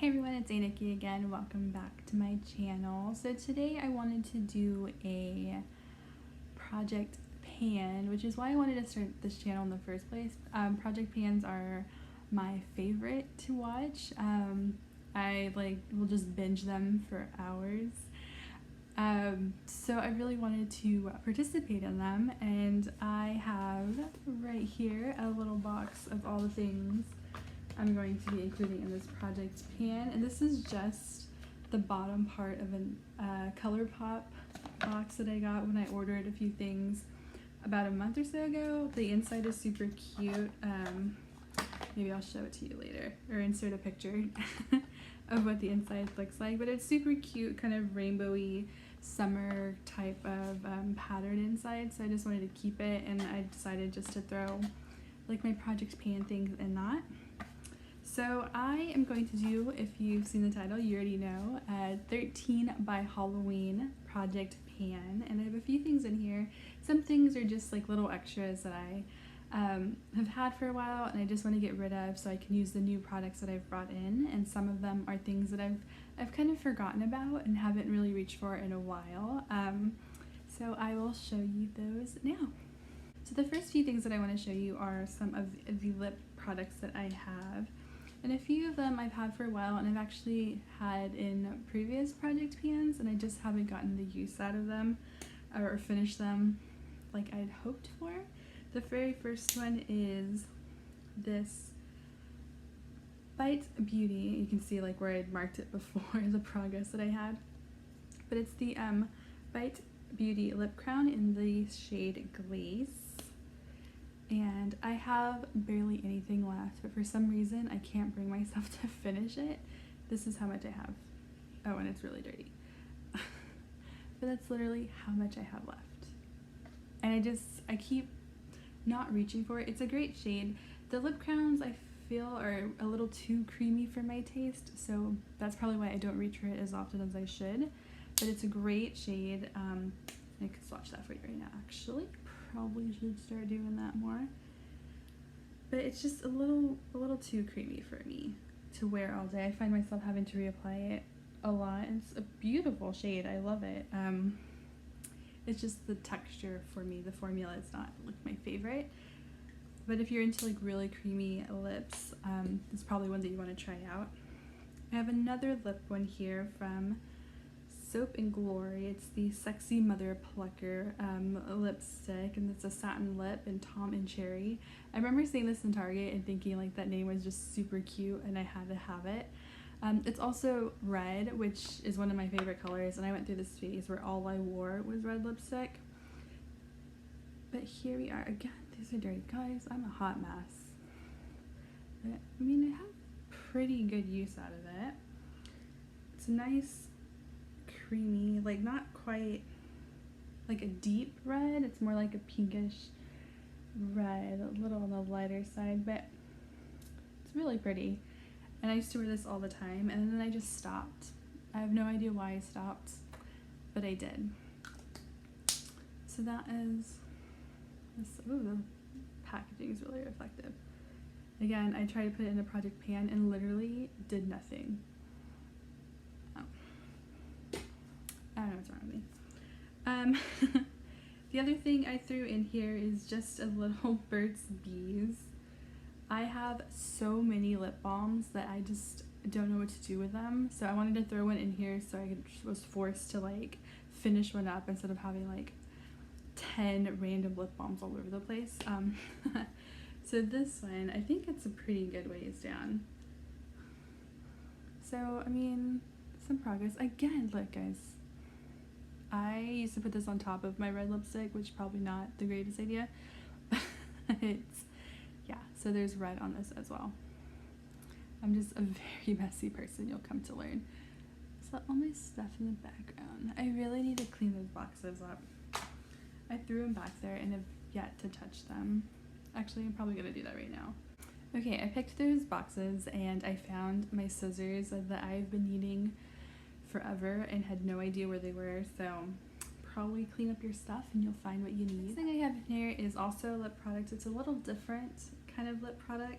Hey everyone, it's Nikki again. Welcome back to my channel. So today I wanted to do a project pan, which is why I wanted to start this channel in the first place. Project pans are my favorite to watch. I will just binge them for hours. So I really wanted to participate in them, and I have right here a little box of all the things I'm going to be including in this project pan, and this is just the bottom part of a ColourPop box that I got when I ordered a few things about a month or so ago. The inside is super cute. Maybe I'll show it to you later or insert a picture of what the inside looks like, but it's super cute, kind of rainbowy summer type of pattern inside, so I just wanted to keep it, and I decided just to throw like my project pan things in that. So I am going to do, if you've seen the title, you already know, 13 by Halloween project pan, and I have a few things in here. Some things are just like little extras that I have had for a while and I just want to get rid of so I can use the new products that I've brought in, and some of them are things that I've kind of forgotten about and haven't really reached for in a while. So I will show you those now. So the first few things that I want to show you are some of the lip products that I have. And a few of them I've had for a while, and I've actually had in previous project pans, and I just haven't gotten the use out of them or finished them like I'd hoped for. The very first one is this Bite Beauty. You can see like where I'd marked it before, the progress that I had. But it's the Bite Beauty Lip Crown in the shade Glacé. And I have barely anything left, but for some reason I can't bring myself to finish it. This is how much I have. Oh, and it's really dirty. But that's literally how much I have left. And I keep not reaching for it. It's a great shade. The lip crowns I feel are a little too creamy for my taste, so that's probably why I don't reach for it as often as I should. But it's a great shade. I could swatch that for you right now, actually. Probably should start doing that more, but it's just a little too creamy for me to wear all day. I find myself having to reapply it a lot. It's a beautiful shade. I love it. It's just the texture for me. The formula is not like my favorite, but if you're into like really creamy lips, it's probably one that you want to try out. I have another lip one here from Soap&glory. It's the Sexy Mother Plucker lipstick, and it's a satin lip in Tom&Cherry. I remember seeing this in Target and thinking like that name was just super cute and I had to have it. It's also red, which is one of my favorite colors, and I went through this phase where all I wore was red lipstick. But here we are again. These are dirty, guys. I'm a hot mess. But I mean, I have pretty good use out of it. It's a nice creamy, like not quite like a deep red, it's more like a pinkish red, a little on the lighter side, but it's really pretty. And I used to wear this all the time, and then I just stopped. I have no idea why I stopped, but I did. So that is this. Oh, the packaging is really reflective. Again, I tried to put it in a project pan and literally did nothing. I don't know what's wrong with me. The other thing I threw in here is just a little Burt's Bees. I have so many lip balms that I just don't know what to do with them, so I wanted to throw one in here so I was forced to like finish one up instead of having like 10 random lip balms all over the place. So this one, I think it's a pretty good ways down. So I mean, some progress. Again, look guys, I used to put this on top of my red lipstick, which is probably not the greatest idea, but yeah, so there's red on this as well. I'm just a very messy person, you'll come to learn. So all my stuff in the background. I really need to clean those boxes up. I threw them back there and have yet to touch them. Actually, I'm probably gonna do that right now. Okay, I picked those boxes and I found my scissors that I've been needing forever and had no idea where they were, so probably clean up your stuff and you'll find what you need. Next thing I have in here is also a lip product. It's a little different kind of lip product.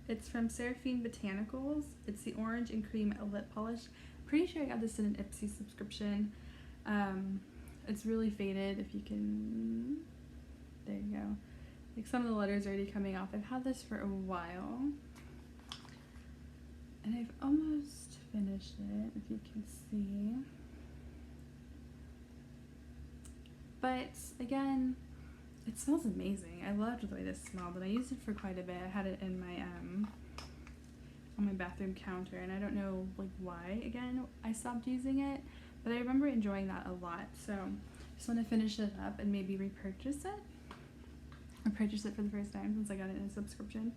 It's from Seraphine Botanicals. It's the orange and cream lip polish. Pretty sure I got this in an Ipsy subscription. It's really faded, if you can, there you go. Like some of the letters are already coming off. I've had this for a while. And I've almost finished it, if you can see. But again, it smells amazing. I loved the way this smelled, and I used it for quite a bit. I had it in my on my bathroom counter, and I don't know like why again I stopped using it, but I remember enjoying that a lot. So I just want to finish it up and maybe repurchase it, or purchase it for the first time since I got it in a subscription.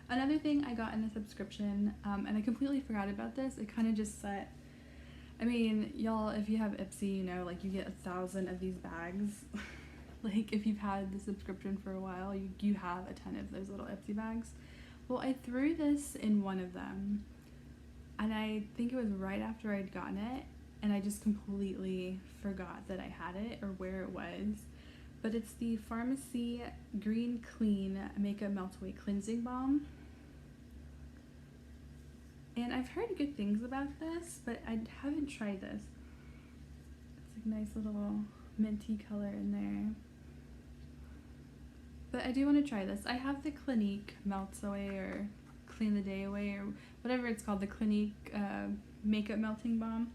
Another thing I got in a subscription, and I completely forgot about this. It kind of just set. I mean, y'all, if you have Ipsy, you know, like you get 1,000 of these bags. Like if you've had the subscription for a while, you have a ton of those little Ipsy bags. Well, I threw this in one of them, and I think it was right after I'd gotten it, and I just completely forgot that I had it or where it was. But it's the Farmacy Green Clean Makeup Melt Away Cleansing Balm. And I've heard good things about this, but I haven't tried this. It's a nice little minty color in there. But I do want to try this. I have the Clinique Melts Away or Clean the Day Away or whatever it's called, the Clinique Makeup Melting Balm.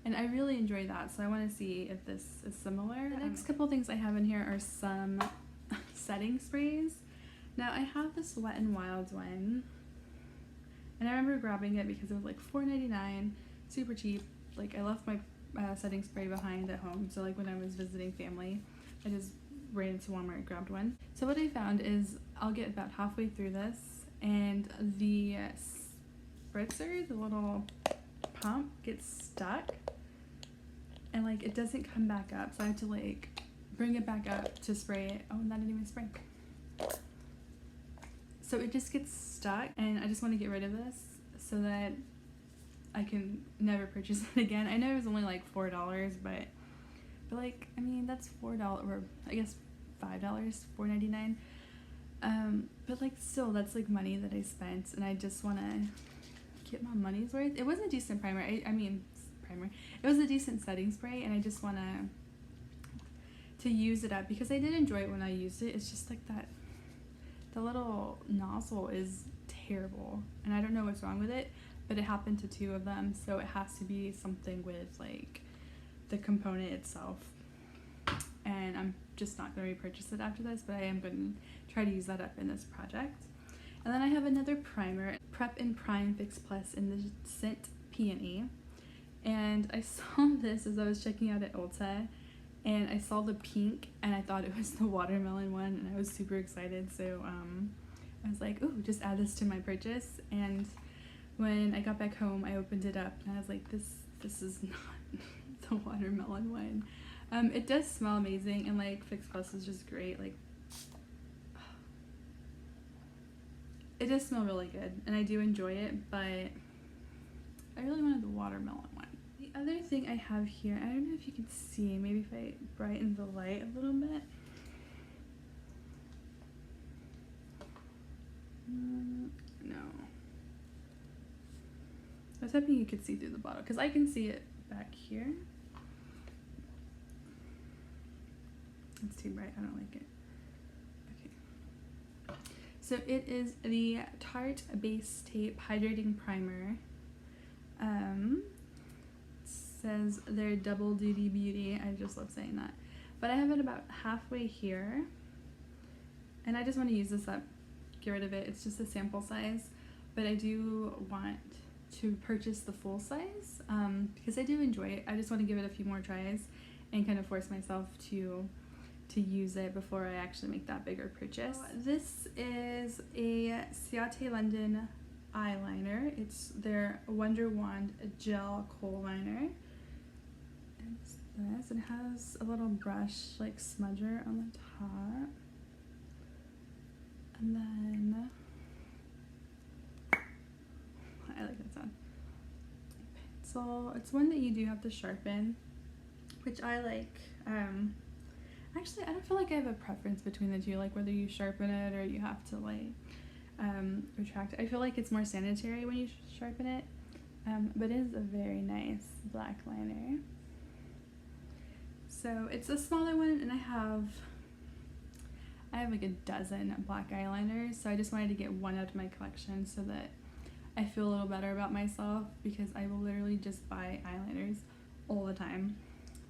And I really enjoy that, so I want to see if this is similar. The next couple things I have in here are some setting sprays. Now I have this Wet n Wild one, and I remember grabbing it because it was like $4.99, super cheap. Like I left my setting spray behind at home, so like when I was visiting family, I just ran into Walmart and grabbed one. So what I found is I'll get about halfway through this, and the spritzer, the little pump, gets stuck, and like it doesn't come back up, so I have to like bring it back up to spray it. Oh, and that didn't even spray. So it just gets stuck, and I just want to get rid of this so that I can never purchase it again. I know it was only like $4, but like, I mean, that's $4, or I guess $5, $4.99. But like still, that's like money that I spent, and I just want to get my money's worth. It was a decent primer. I mean, primer. It was a decent setting spray, and I just want to use it up because I did enjoy it when I used it. It's just like that, the little nozzle is terrible, and I don't know what's wrong with it, but it happened to 2 of them, so it has to be something with like the component itself. And I'm just not going to repurchase it after this, but I am going to try to use that up in this project. And then I have another primer, Prep+Prime Fix Plus in the scent Peony. And I saw this as I was checking out at Ulta, and I saw the pink, and I thought it was the watermelon one, and I was super excited. So I was like, ooh, just add this to my purchase. And when I got back home, I opened it up, and I was like, this is not the watermelon one. It does smell amazing, and like Fix Plus is just great. Like, it does smell really good, and I do enjoy it, but I really wanted the watermelon one. The other thing I have here, I don't know if you can see, maybe if I brighten the light a little bit. No. I was hoping you could see through the bottle, because I can see it back here. It's too bright, I don't like it. Okay. So it is the Tarte Base Tape Hydrating Primer. It says they're double duty beauty. I just love saying that. But I have it about halfway here, and I just want to use this up, get rid of it. It's just a sample size, but I do want to purchase the full size because I do enjoy it. I just want to give it a few more tries and kind of force myself to use it before I actually make that bigger purchase. So this is a Ciate London eyeliner. It's their Wonderwand gel kohl liner. It's this. It has a little brush like smudger on the top, and then I like that sound. Pencil. It's one that you do have to sharpen, which I like. Actually, I don't feel like I have a preference between the two, like whether you sharpen it or you have to like, retract. I feel like it's more sanitary when you sharpen it, but it is a very nice black liner. So it's a smaller one, and I have like a dozen black eyeliners, so I just wanted to get one out of my collection so that I feel a little better about myself, because I will literally just buy eyeliners all the time.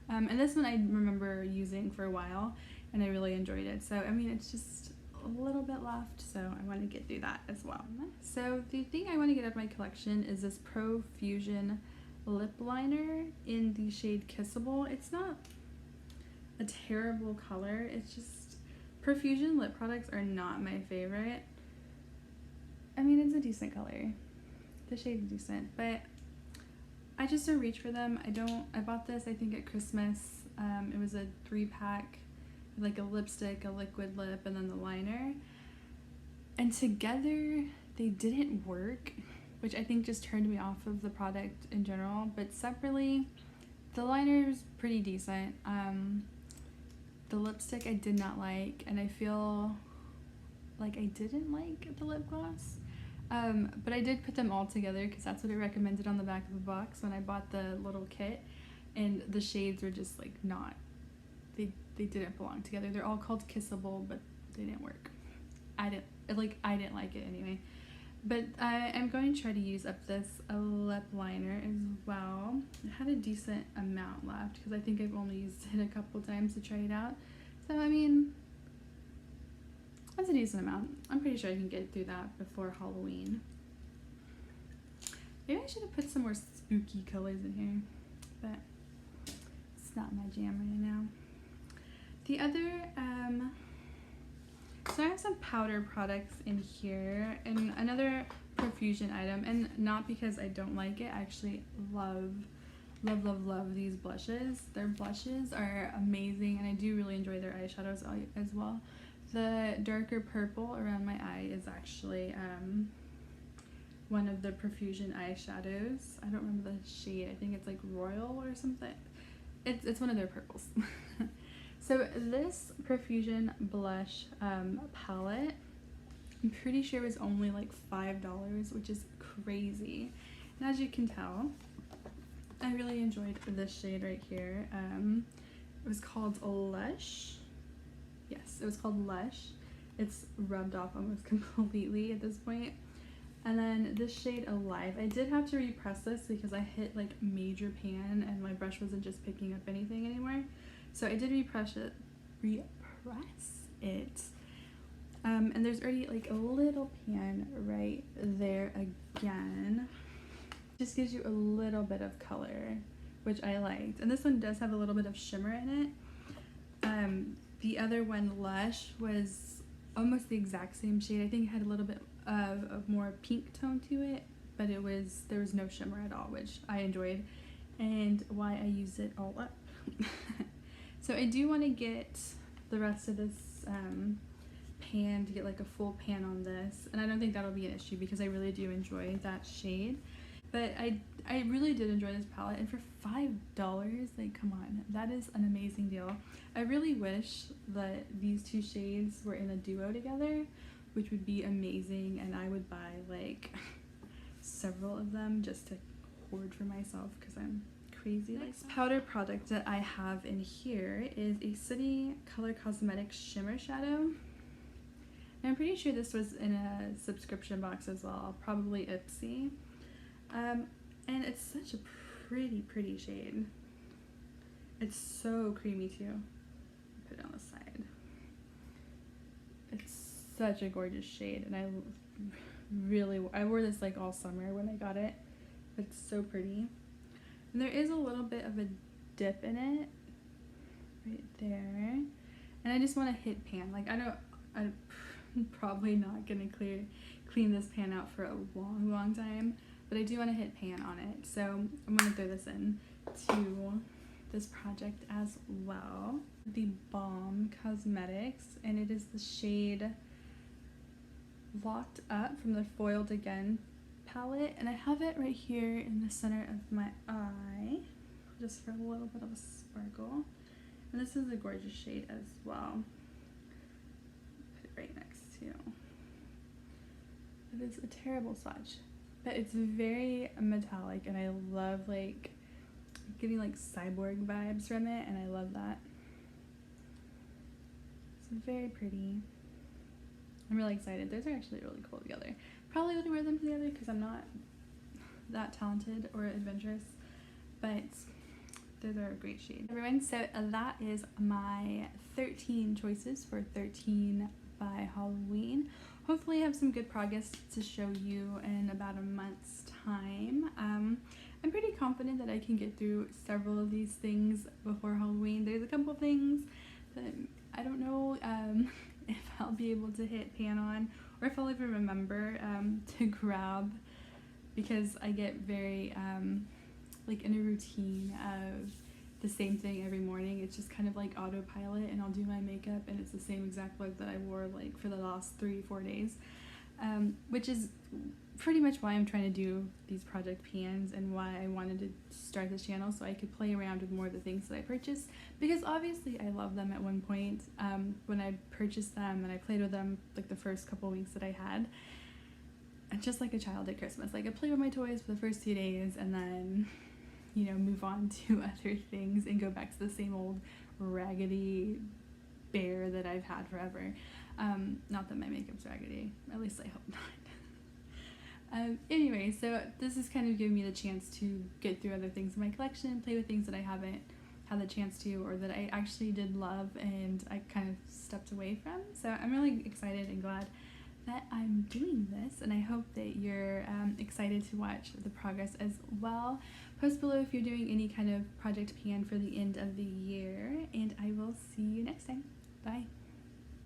And this one I remember using for a while, and I really enjoyed it. So I mean, it's just a little bit left, so I want to get through that as well. So the thing I want to get out of my collection is this Profusion lip liner in the shade Kissable. It's not a terrible color, it's just Profusion lip products are not my favorite. I mean, it's a decent color, the shade is decent, but I just don't reach for them. I bought this I think at Christmas. It was a 3-pack, like a lipstick, a liquid lip, and then the liner, and together they didn't work, which I think just turned me off of the product in general. But separately, the liner is pretty decent. The lipstick I did not like, and I feel like I didn't like the lip gloss. But I did put them all together because that's what it recommended on the back of the box when I bought the little kit, and the shades were just like not, they didn't belong together. They're all called Kissable, but they didn't work. I didn't like it anyway. But I'm going to try to use up this lip liner as well. I had a decent amount left because I think I've only used it a couple times to try it out. So I mean, that's a decent amount. I'm pretty sure I can get through that before Halloween. Maybe I should have put some more spooky colors in here, but it's not my jam right now. The other, so I have some powder products in here, and another Profusion item, and not because I don't like it. I actually love these blushes. Their blushes are amazing, and I do really enjoy their eyeshadows as well. The darker purple around my eye is actually one of the Profusion eyeshadows. I don't remember the shade. I think it's like Royal or something. It's one of their purples. So this Profusion blush palette, I'm pretty sure it was only like $5, which is crazy. And as you can tell, I really enjoyed this shade right here. It was called Lush. Yes, it was called Lush. It's rubbed off almost completely at this point. And then this shade Alive. I did have to repress this because I hit like major pan and my brush wasn't just picking up anything anymore. So I did repress it. And there's already like a little pan right there again. Just gives you a little bit of color, which I liked. And this one does have a little bit of shimmer in it. The other one, Lush, was almost the exact same shade. I think it had a little bit of a more pink tone to it, but there was no shimmer at all, which I enjoyed, and why I used it all up. So I do want to get the rest of this pan, to get like a full pan on this, and I don't think that'll be an issue because I really do enjoy that shade. But I really did enjoy this palette, and for $5, like, come on, that is an amazing deal. I really wish that these two shades were in a duo together, which would be amazing, and I would buy like several of them just to hoard for myself because I'm crazy. Next powder product that I have in here is a City Color Cosmetics Shimmer Shadow. And I'm pretty sure this was in a subscription box as well, probably Ipsy. And it's such a pretty shade. It's so creamy too. Put it on the side. It's such a gorgeous shade, and I wore this like all summer when I got it. It's so pretty. And there is a little bit of a dip in it right there. And I just want to hit pan. Like, I'm probably not gonna clean this pan out for a long time, but I do want to hit pan on it. So I'm gonna throw this in to this project as well. The Balm Cosmetics, and it is the shade Locked Up from the Foiled Again palette, and I have it right here in the center of my eye just for a little bit of a sparkle. And this is a gorgeous shade as well. Put it right next to It is a terrible swatch, but it's very metallic, and I love like getting like cyborg vibes from it, and I love that. It's very pretty. I'm really excited. Those are actually really cool together. Probably wouldn't wear them together because I'm not that talented or adventurous, but those are a great shade. Everyone, so that is my 13 choices for 13 by Halloween. Hopefully I have some good progress to show you in about a month's time. I'm pretty confident that I can get through several of these things before Halloween. There's a couple things that I don't know if I'll be able to hit pan on, or if I'll even remember to grab, because I get very like in a routine of the same thing every morning. It's just kind of like autopilot, and I'll do my makeup and it's the same exact look that I wore like for the last 3-4 days, which is pretty much why I'm trying to do these project pans and why I wanted to start this channel, so I could play around with more of the things that I purchased, because obviously I loved them at one point when I purchased them, and I played with them like the first couple weeks that I had, just like a child at Christmas. Like I play with my toys for the first 2 days and then, you know, move on to other things and go back to the same old raggedy bear that I've had forever. Not that my makeup's raggedy, at least I hope not. Anyway, so this is kind of giving me the chance to get through other things in my collection, play with things that I haven't had the chance to, or that I actually did love and I kind of stepped away from. So I'm really excited and glad that I'm doing this, and I hope that you're excited to watch the progress as well. Post below if you're doing any kind of project pan for the end of the year, and I will see you next time. Bye.